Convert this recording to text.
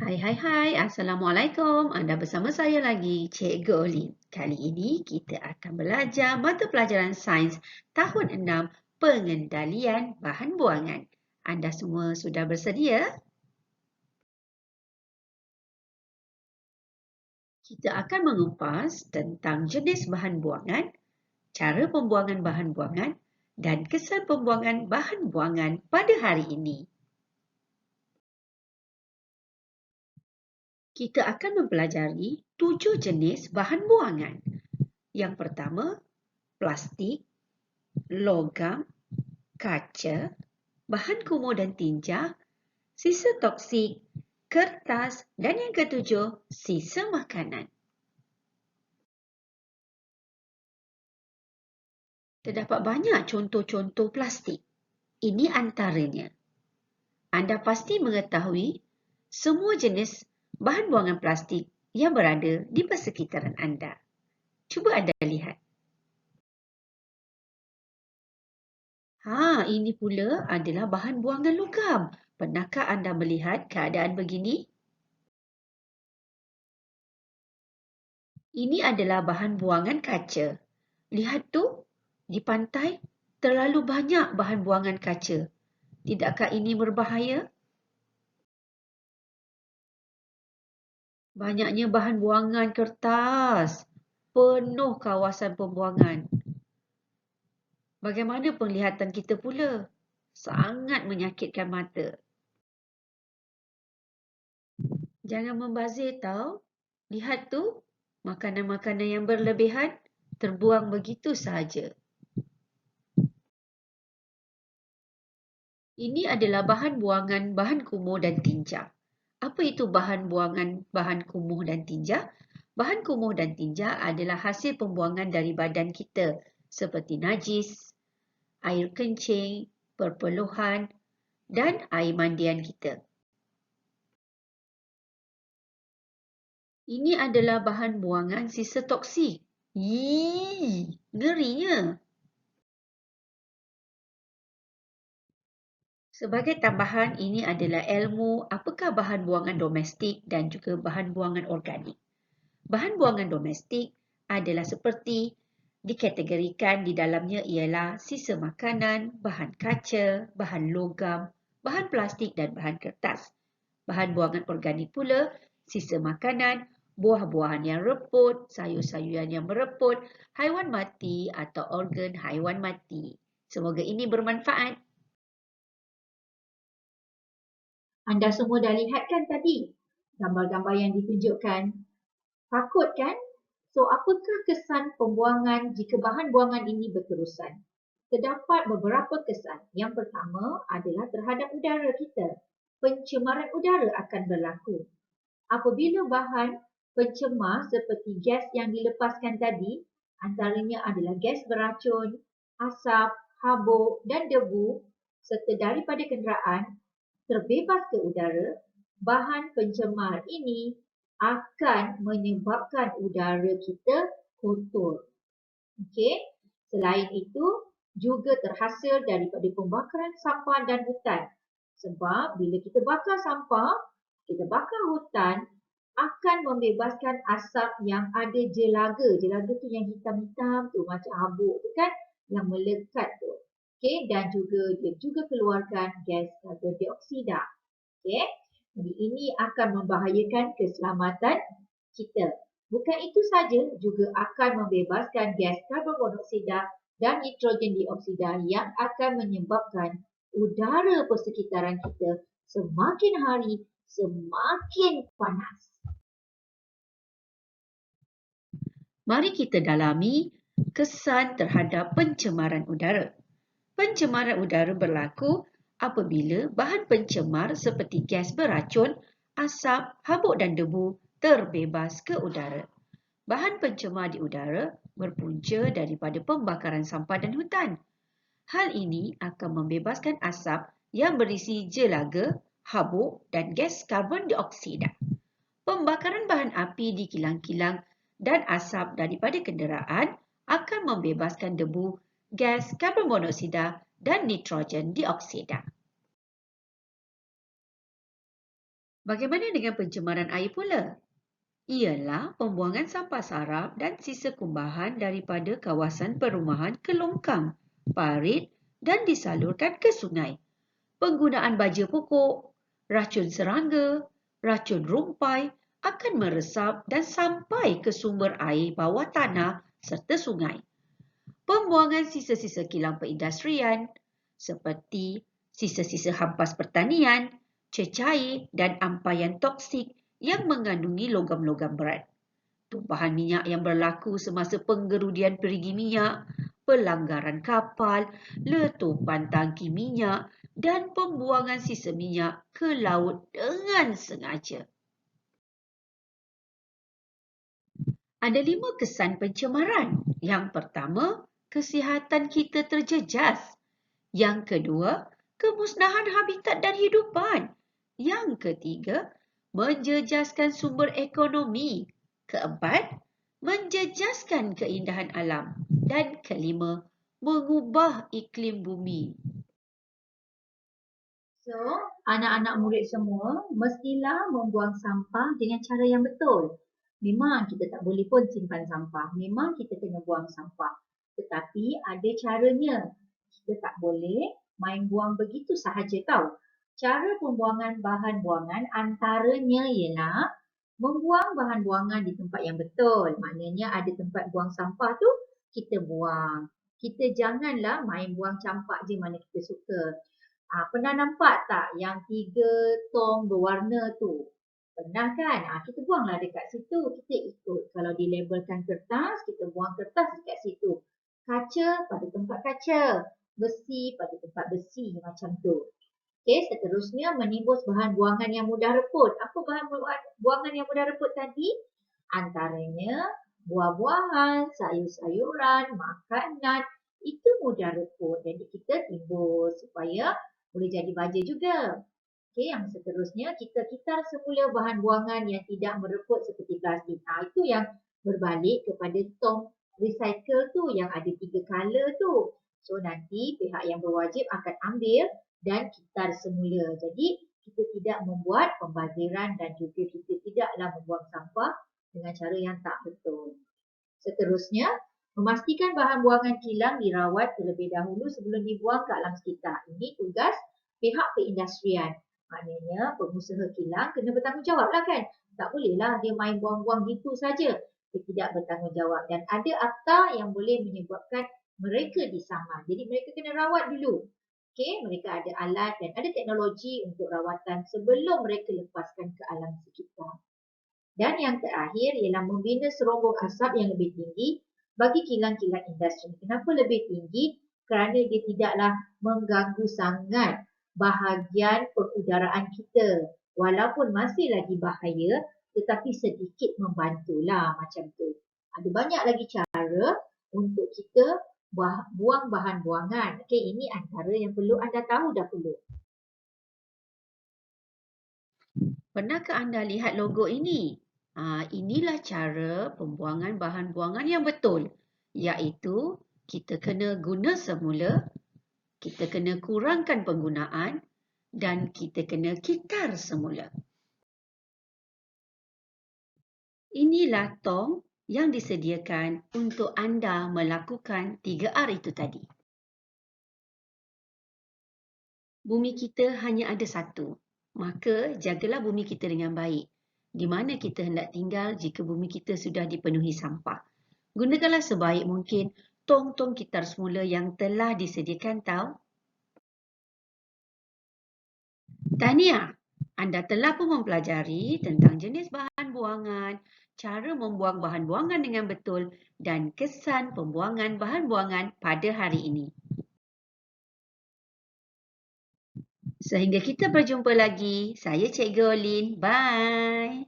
Hai. Assalamualaikum. Anda bersama saya lagi, Cikgu Olin. Kali ini kita akan belajar mata pelajaran sains tahun 6, pengendalian bahan buangan. Anda semua sudah bersedia? Kita akan mengupas tentang jenis bahan buangan, cara pembuangan bahan buangan, dan kesan pembuangan bahan buangan pada hari ini. Kita akan mempelajari 7 jenis bahan buangan. Yang pertama, plastik, logam, kaca, bahan kumuh dan tinja, sisa toksik, kertas dan yang ketujuh, sisa makanan. Terdapat banyak contoh-contoh plastik. Ini antaranya. Anda pasti mengetahui semua jenis bahan buangan plastik yang berada di persekitaran anda. Cuba anda lihat. Ini pula adalah bahan buangan logam. Pernahkah anda melihat keadaan begini? Ini adalah bahan buangan kaca. Lihat tu, di pantai terlalu banyak bahan buangan kaca. Tidakkah ini berbahaya? Banyaknya bahan buangan kertas. Penuh kawasan pembuangan. Bagaimana penglihatan kita pula? Sangat menyakitkan mata. Jangan membazir tau. Lihat tu, makanan-makanan yang berlebihan terbuang begitu sahaja. Ini adalah bahan buangan bahan kumuh dan tinja. Apa itu bahan buangan bahan kumuh dan tinja? Bahan kumuh dan tinja adalah hasil pembuangan dari badan kita seperti najis, air kencing, perpeluhan dan air mandian kita. Ini adalah bahan buangan sisa toksik. Ngerinya. Sebagai tambahan, ini adalah ilmu apakah bahan buangan domestik dan juga bahan buangan organik. Bahan buangan domestik adalah seperti dikategorikan di dalamnya ialah sisa makanan, bahan kaca, bahan logam, bahan plastik dan bahan kertas. Bahan buangan organik pula sisa makanan, buah-buahan yang reput, sayur-sayuran yang mereput, haiwan mati atau organ haiwan mati. Semoga ini bermanfaat. Anda semua dah lihat kan tadi gambar-gambar yang ditunjukkan? Takut kan? So, apakah kesan pembuangan jika bahan buangan ini berterusan? Terdapat beberapa kesan. Yang pertama adalah terhadap udara kita. Pencemaran udara akan berlaku. Apabila bahan pencemar seperti gas yang dilepaskan tadi, antaranya adalah gas beracun, asap, habuk dan debu serta daripada kenderaan terbebas ke udara, bahan pencemar ini akan menyebabkan udara kita kotor. Okey. Selain itu, juga terhasil daripada pembakaran sampah dan hutan. Sebab bila kita bakar sampah, kita bakar hutan, akan membebaskan asap yang ada jelaga. Jelaga tu yang hitam-hitam tu, macam habuk tu kan, yang melekat tu. Okey, dan juga dia juga keluarkan gas karbon dioksida. Okey. Jadi ini akan membahayakan keselamatan kita. Bukan itu saja, juga akan membebaskan gas karbon monoksida dan nitrogen dioksida yang akan menyebabkan udara persekitaran kita semakin hari semakin panas. Mari kita dalami kesan terhadap pencemaran udara. Pencemaran udara berlaku apabila bahan pencemar seperti gas beracun, asap, habuk dan debu terbebas ke udara. Bahan pencemar di udara berpunca daripada pembakaran sampah dan hutan. Hal ini akan membebaskan asap yang berisi jelaga, habuk dan gas karbon dioksida. Pembakaran bahan api di kilang-kilang dan asap daripada kenderaan akan membebaskan debu, gas karbon monoksida dan nitrogen dioksida. Bagaimana dengan pencemaran air pula? Ialah pembuangan sampah sarap dan sisa kumbahan daripada kawasan perumahan ke longkang, parit dan disalurkan ke sungai. Penggunaan baja pokok, racun serangga, racun rumpai akan meresap dan sampai ke sumber air bawah tanah serta sungai. Pembuangan sisa-sisa kilang perindustrian seperti sisa-sisa hampas pertanian, cecair dan ampaian toksik yang mengandungi logam-logam berat. Tumpahan minyak yang berlaku semasa penggerudian perigi minyak, pelanggaran kapal, letupan tangki minyak dan pembuangan sisa minyak ke laut dengan sengaja. Ada 5 kesan pencemaran. Yang pertama, kesihatan kita terjejas. Yang kedua, kemusnahan habitat dan hidupan. Yang ketiga, menjejaskan sumber ekonomi. Keempat, menjejaskan keindahan alam. Dan kelima, mengubah iklim bumi. So, anak-anak murid semua mestilah membuang sampah dengan cara yang betul. Memang kita tak boleh pun simpan sampah. Memang kita kena buang sampah. Tetapi ada caranya. Kita tak boleh main buang begitu sahaja tau. Cara pembuangan bahan buangan antaranya ialah membuang bahan buangan di tempat yang betul. Maknanya ada tempat buang sampah tu, kita buang. Kita janganlah main buang campak je mana kita suka. Pernah nampak tak yang 3 tong berwarna tu? Pernah kan? Kita buanglah dekat situ. Kita ikut. Kalau dilabelkan kertas, kita buang kertas dekat situ. Kaca pada tempat kaca. Besi pada tempat besi macam tu. Okey, seterusnya menimbus bahan buangan yang mudah reput. Apa bahan buangan yang mudah reput tadi? Antaranya buah-buahan, sayur-sayuran, makanan. Itu mudah reput. Jadi kita timbus supaya boleh jadi baja juga. Okey, yang seterusnya kita kitar semula bahan buangan yang tidak mereput seperti plastik. Itu yang berbalik kepada tong recycle tu yang ada 3 color tu. So nanti pihak yang berwajib akan ambil dan kitar semula. Jadi kita tidak membuat pembaziran dan juga kita tidaklah membuang sampah dengan cara yang tak betul. Seterusnya, memastikan bahan buangan kilang dirawat terlebih dahulu sebelum dibuang ke alam sekitar. Ini tugas pihak perindustrian. Maknanya pengusaha kilang kena bertanggungjawab lah kan. Tak bolehlah dia main buang-buang gitu saja. Dia tidak bertanggungjawab. Dan ada akta yang boleh menyebabkan mereka disaman. Jadi mereka kena rawat dulu. Okay, mereka ada alat dan ada teknologi untuk rawatan sebelum mereka lepaskan ke alam sekitar. Dan yang terakhir ialah membina serombong asap yang lebih tinggi bagi kilang-kilang industri. Kenapa lebih tinggi? Kerana dia tidaklah mengganggu sangat bahagian pengudaraan kita. Walaupun masih lagi bahaya, tetapi sedikit membantulah macam tu. Ada banyak lagi cara untuk kita buang bahan buangan. Okey, ini antara yang perlu anda tahu dahulu. Pernahkah anda lihat logo ini? Inilah cara pembuangan bahan buangan yang betul, iaitu kita kena guna semula, kita kena kurangkan penggunaan dan kita kena kitar semula. Inilah tong yang disediakan untuk anda melakukan 3R itu tadi. Bumi kita hanya ada satu, maka jagalah bumi kita dengan baik. Di mana kita hendak tinggal jika bumi kita sudah dipenuhi sampah. Gunakanlah sebaik mungkin tong-tong kitar semula yang telah disediakan tau. Tahniah, anda telah pun mempelajari tentang jenis bahan buangan, cara membuang bahan buangan dengan betul dan kesan pembuangan bahan buangan pada hari ini. Sehingga kita berjumpa lagi, saya Cikgu Olin. Bye.